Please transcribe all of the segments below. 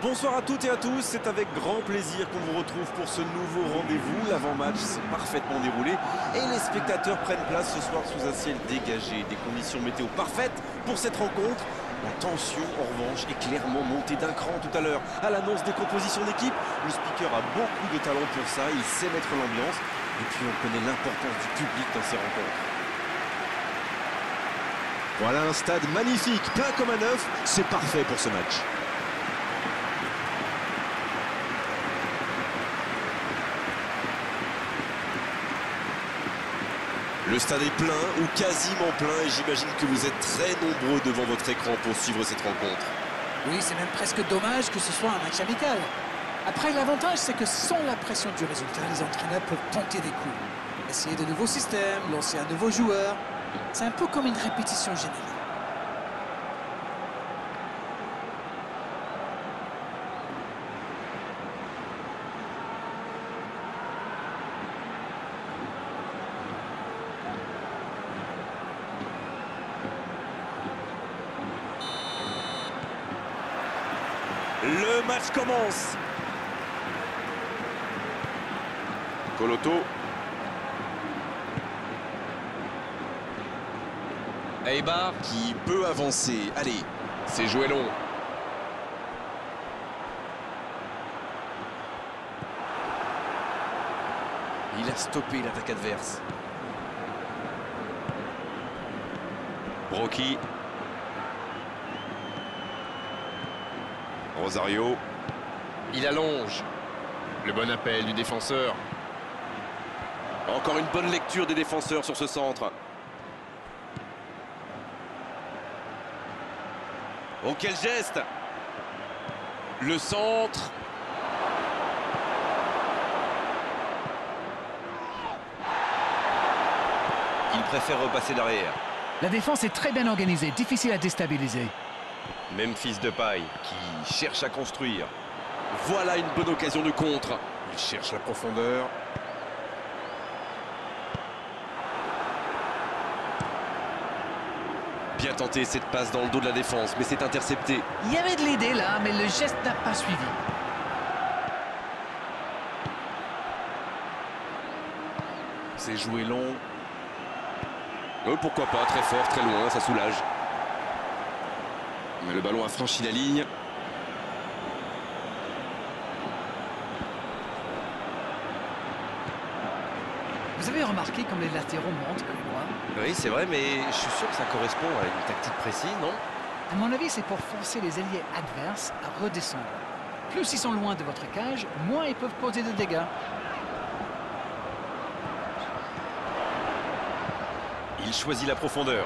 Bonsoir à toutes et à tous, c'est avec grand plaisir qu'on vous retrouve pour ce nouveau rendez-vous. L'avant-match s'est parfaitement déroulé et les spectateurs prennent place ce soir sous un ciel dégagé. Des conditions météo parfaites pour cette rencontre. La tension, en revanche, est clairement montée d'un cran tout à l'heure. À l'annonce des compositions d'équipe, le speaker a beaucoup de talent pour ça, il sait mettre l'ambiance. Et puis on connaît l'importance du public dans ces rencontres. Voilà un stade magnifique, plein comme un œuf, c'est parfait pour ce match. Le stade est plein ou quasiment plein et j'imagine que vous êtes très nombreux devant votre écran pour suivre cette rencontre. Oui, c'est même presque dommage que ce soit un match amical. Après, l'avantage, c'est que sans la pression du résultat, les entraîneurs peuvent tenter des coups. Essayer de nouveaux systèmes, lancer un nouveau joueur. C'est un peu comme une répétition générale. Le match commence. Coloto. Eibar qui peut avancer. Allez, c'est joué long. Il a stoppé l'attaque adverse. Brocchi. Rosario. Il allonge. Le bon appel du défenseur. Encore une bonne lecture des défenseurs sur ce centre. Oh, quel geste! Le centre. Il préfère repasser derrière. La défense est très bien organisée, difficile à déstabiliser. Memphis Depay qui cherche à construire. Voilà une bonne occasion de contre. Il cherche la profondeur. Bien tenté cette passe dans le dos de la défense, mais c'est intercepté. Il y avait de l'idée là, mais le geste n'a pas suivi. C'est joué long. Pourquoi pas, très fort, très loin, ça soulage. Mais le ballon a franchi la ligne. Vous avez remarqué comme les latéraux montent, Grégoire? Oui, c'est vrai, mais je suis sûr que ça correspond à une tactique précise, non? À mon avis, c'est pour forcer les alliés adverses à redescendre. Plus ils sont loin de votre cage, moins ils peuvent causer de dégâts. Il choisit la profondeur.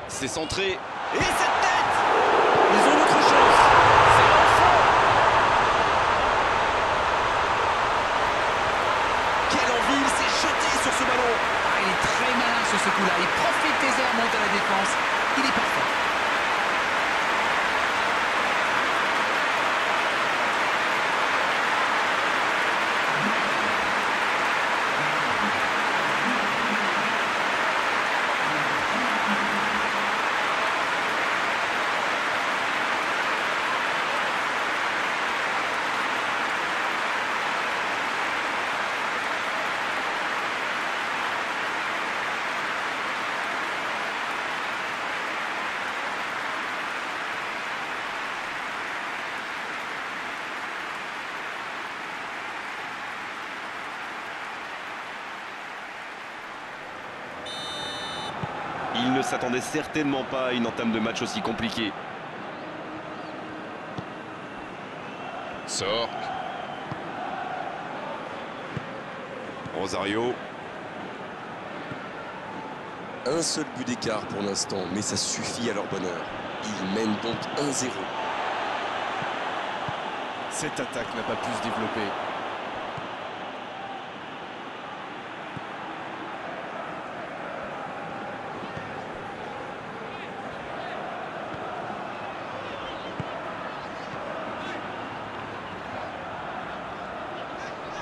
C'est centré. Et cette tête! Ils ont notre chance. C'est l'enfant. Quelle envie, il s'est jeté sur ce ballon. Ah, il est très malin sur ce coup-là. Il profite des airs, monte à la défense. Il est parfait. Il ne s'attendait certainement pas à une entame de match aussi compliquée. Sort. Rosario. Un seul but d'écart pour l'instant, mais ça suffit à leur bonheur. Ils mènent donc 1-0. Cette attaque n'a pas pu se développer.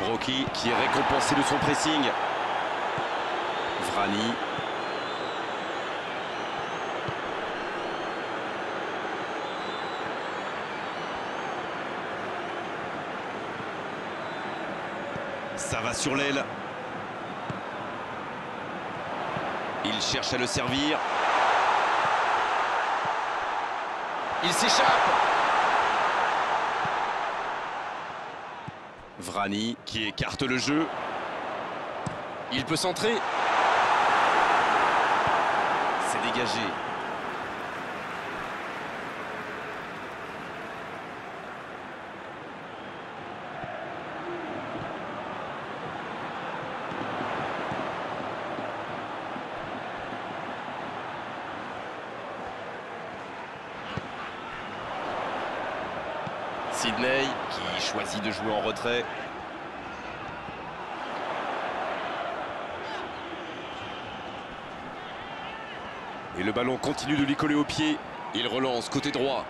Brocchi qui est récompensé de son pressing. Vrani. Ça va sur l'aile. Il cherche à le servir. Il s'échappe. Vrani qui écarte le jeu. Il peut centrer. C'est dégagé. Sydney qui choisit de jouer en retrait. Et le ballon continue de lui coller au pied. Il relance côté droit.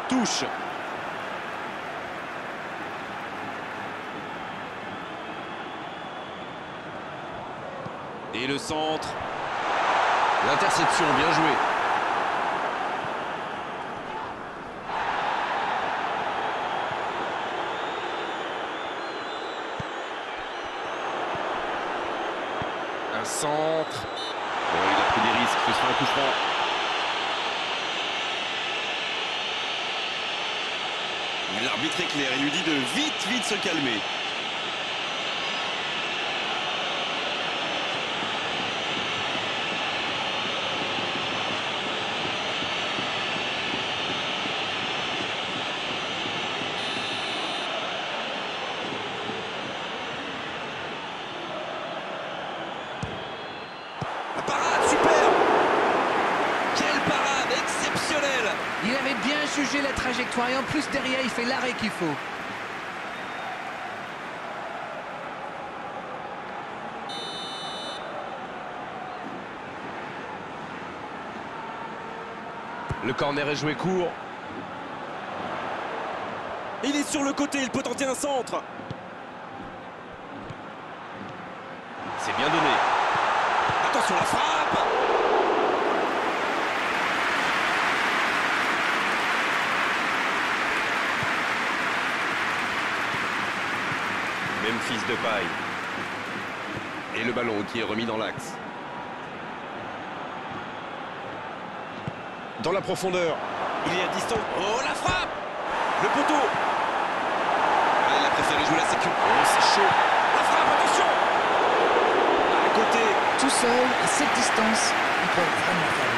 Touche. Et le centre. L'interception, bien joué. Un centre. Oh, il a pris des risques, ce sera un coup franc. L'arbitre est clair, il lui dit de vite se calmer. La parade, super! Quelle parade exceptionnelle! Il avait bien jugé la trajectoire et en plus derrière il fait l'arrêt qu'il faut. Le corner est joué court. Il est sur le côté, il peut tenter un centre. C'est bien donné. Attention la frappe! Memphis Depay. Et le ballon qui est remis dans l'axe. Dans la profondeur. Il est à distance. Oh, la frappe! Le poteau. Ah, il a préféré jouer la sécu. Oh, c'est chaud. La frappe, attention! À côté. Tout seul, à cette distance, il peut vraiment faire mal.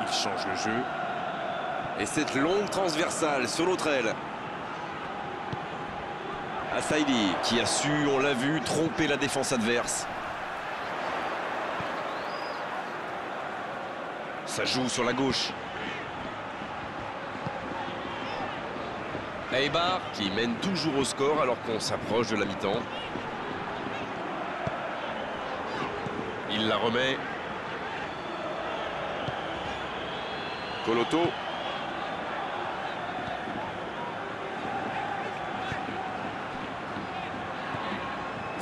Il change le jeu. Et cette longue transversale sur l'autre aile. Assaïdi qui a su, on l'a vu, tromper la défense adverse. Ça joue sur la gauche. Eibar qui mène toujours au score alors qu'on s'approche de la mi-temps. Il la remet. Coloto.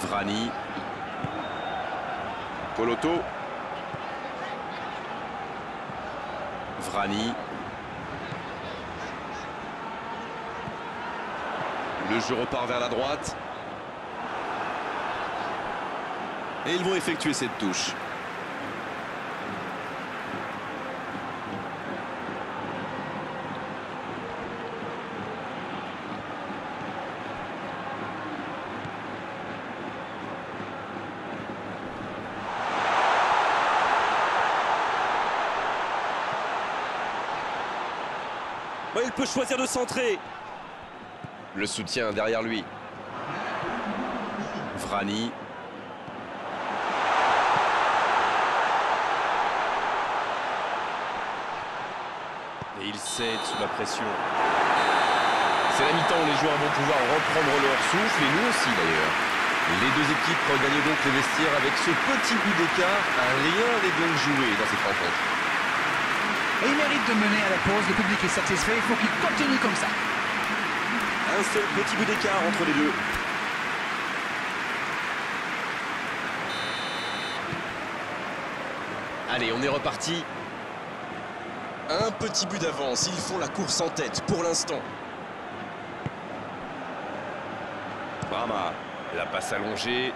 Vrani. Coloto. Vrani. Le jeu repart vers la droite. Et ils vont effectuer cette touche. Il peut choisir de centrer. Le soutien derrière lui. Vrani. Et il cède sous la pression. C'est la mi-temps où les joueurs vont pouvoir reprendre leur souffle, et nous aussi d'ailleurs. Les deux équipes regagnent donc les vestiaires avec ce petit but d'écart. Un rien n'est donc joué dans cette rencontre. Et il mérite de mener à la pause, le public est satisfait, il faut qu'il continue comme ça. Un seul petit bout d'écart entre les deux. Allez, on est reparti. Un petit but d'avance, ils font la course en tête pour l'instant. Brahma, la passe allongée.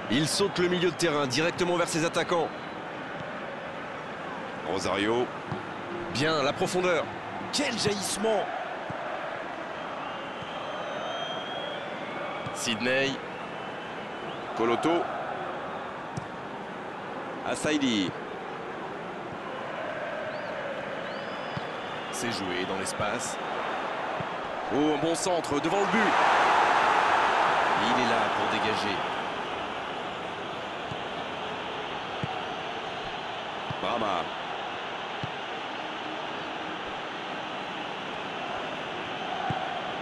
Il saute le milieu de terrain directement vers ses attaquants. Rosario. Bien, la profondeur. Quel jaillissement! Sidney. Coloto. Assaidi. C'est joué dans l'espace. Oh, un bon centre devant le but. Il est là pour dégager. Brahma.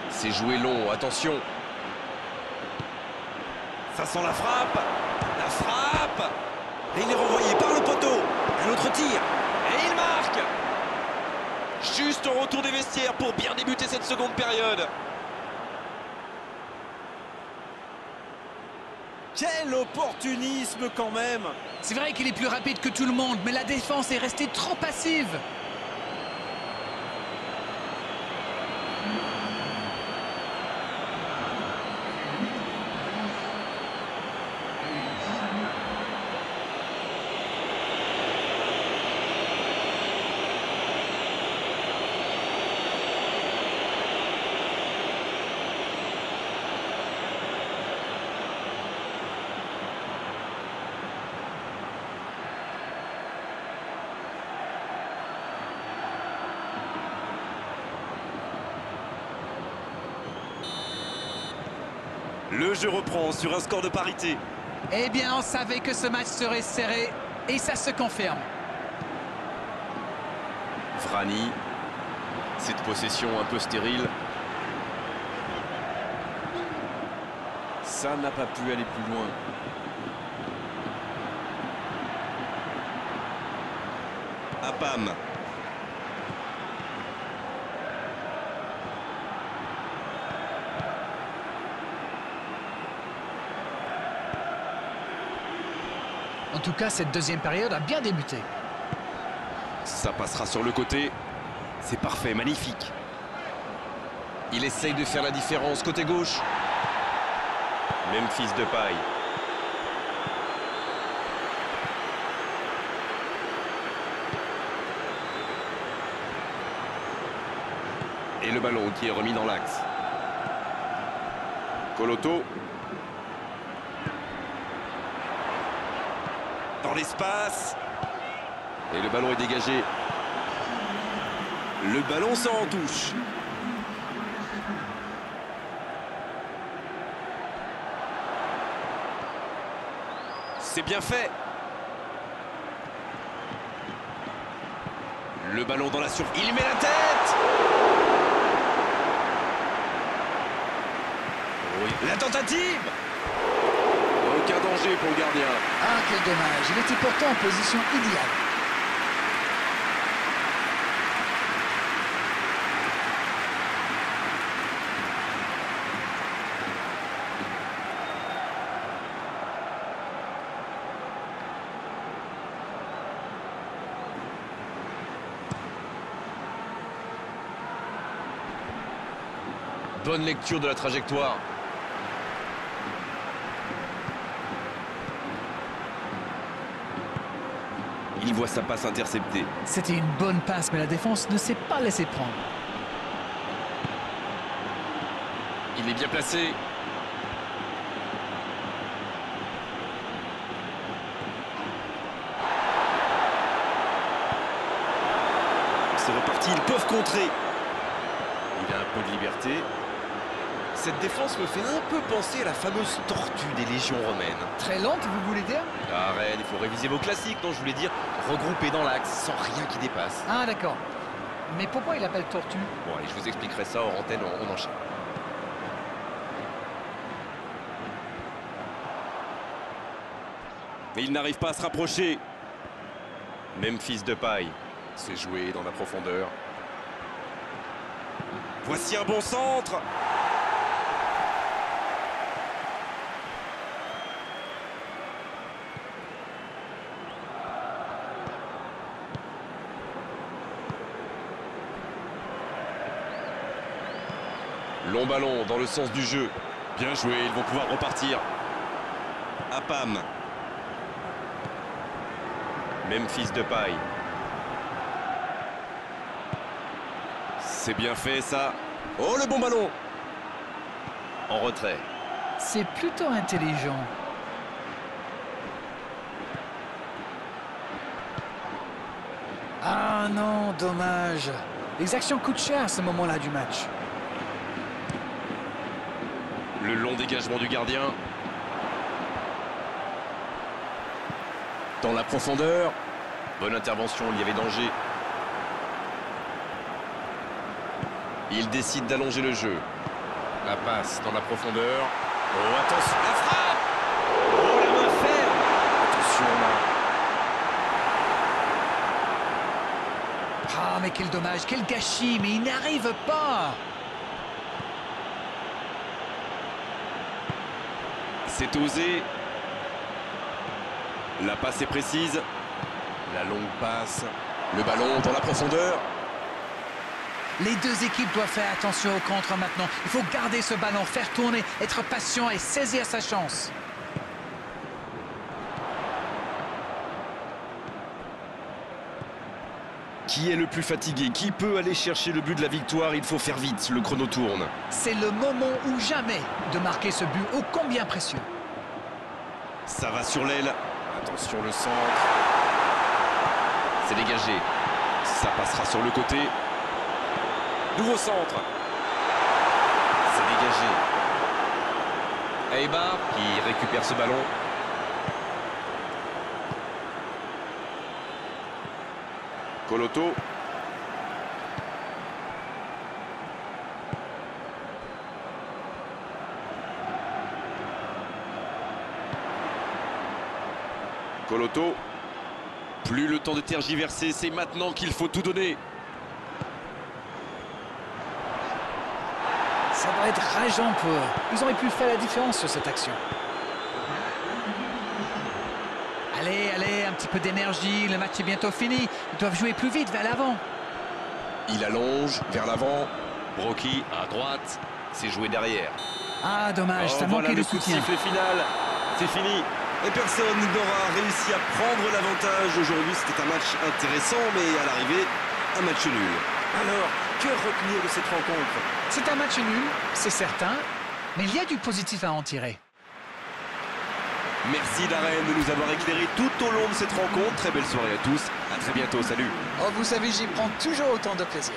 C'est joué long, attention. Ça sent la frappe. La frappe. Et il est renvoyé par le poteau. Un autre tir. Et il marque. Juste au retour des vestiaires pour bien débuter cette seconde période. Quel opportunisme quand même! C'est vrai qu'il est plus rapide que tout le monde, mais la défense est restée trop passive. Le jeu reprend sur un score de parité. Eh bien, on savait que ce match serait serré, et ça se confirme. Vrani. Cette possession un peu stérile. Ça n'a pas pu aller plus loin. Abam. En tout cas, cette deuxième période a bien débuté. Ça passera sur le côté. C'est parfait, magnifique. Il essaye de faire la différence côté gauche. Memphis Depay. Et le ballon qui est remis dans l'axe. Coloto. Dans l'espace. Et le ballon est dégagé. Le ballon sort en touche. C'est bien fait. Le ballon dans la surface. Il met la tête. Oui. La tentative. Aucun danger pour le gardien. Ah, quel dommage. Il était pourtant en position idéale. Bonne lecture de la trajectoire. Il voit sa passe interceptée. C'était une bonne passe, mais la défense ne s'est pas laissée prendre. Il est bien placé. C'est reparti, ils peuvent contrer. Il a un peu de liberté. Cette défense me fait un peu penser à la fameuse tortue des légions romaines. Très lente, vous voulez dire? Arrête, il faut réviser vos classiques. Non, je voulais dire regrouper dans l'axe, sans rien qui dépasse. Ah, d'accord. Mais pourquoi il appelle tortue? Bon, allez, je vous expliquerai ça hors antenne, on enchaîne. Mais il n'arrive pas à se rapprocher. Memphis Depay. C'est joué dans la profondeur. Voici un bon centre. Long ballon dans le sens du jeu. Bien joué, ils vont pouvoir repartir. Apam. Memphis Depay. C'est bien fait ça. Oh, le bon ballon. En retrait. C'est plutôt intelligent. Ah non, dommage. Les actions coûtent cher à ce moment-là du match. Le long dégagement du gardien. Dans la profondeur. Bonne intervention, il y avait danger. Il décide d'allonger le jeu. La passe dans la profondeur. Oh, attention, la frappe! Oh, la main ferme! Attention là. Ah, mais quel dommage, quel gâchis, mais il n'arrive pas. C'est osé. La passe est précise. La longue passe. Le ballon dans la profondeur. Les deux équipes doivent faire attention au contre maintenant. Il faut garder ce ballon, faire tourner, être patient et saisir sa chance. Qui est le plus fatigué? Qui peut aller chercher le but de la victoire? Il faut faire vite, le chrono tourne. C'est le moment ou jamais de marquer ce but ô combien précieux. Ça va sur l'aile. Attention le centre. C'est dégagé. Ça passera sur le côté. Nouveau centre. C'est dégagé. Eibar qui récupère ce ballon. Coloto. Coloto. Plus le temps de tergiverser, c'est maintenant qu'il faut tout donner. Ça va être rageant pour eux. Ils auraient pu faire la différence sur cette action. Allez, allez, un petit peu d'énergie, le match est bientôt fini. Ils doivent jouer plus vite vers l'avant. Il allonge vers l'avant. Brocky à droite, c'est joué derrière. Ah, dommage, ça voilà manquait le de coup de soutien. sifflet final. C'est fini. Et personne n'aura réussi à prendre l'avantage. Aujourd'hui, c'était un match intéressant, mais à l'arrivée, un match nul. Alors, que retenir de cette rencontre? C'est un match nul, c'est certain, mais il y a du positif à en tirer. Merci Darren de nous avoir éclairé tout au long de cette rencontre. Très belle soirée à tous. À très bientôt. Salut. Oh, vous savez, j'y prends toujours autant de plaisir.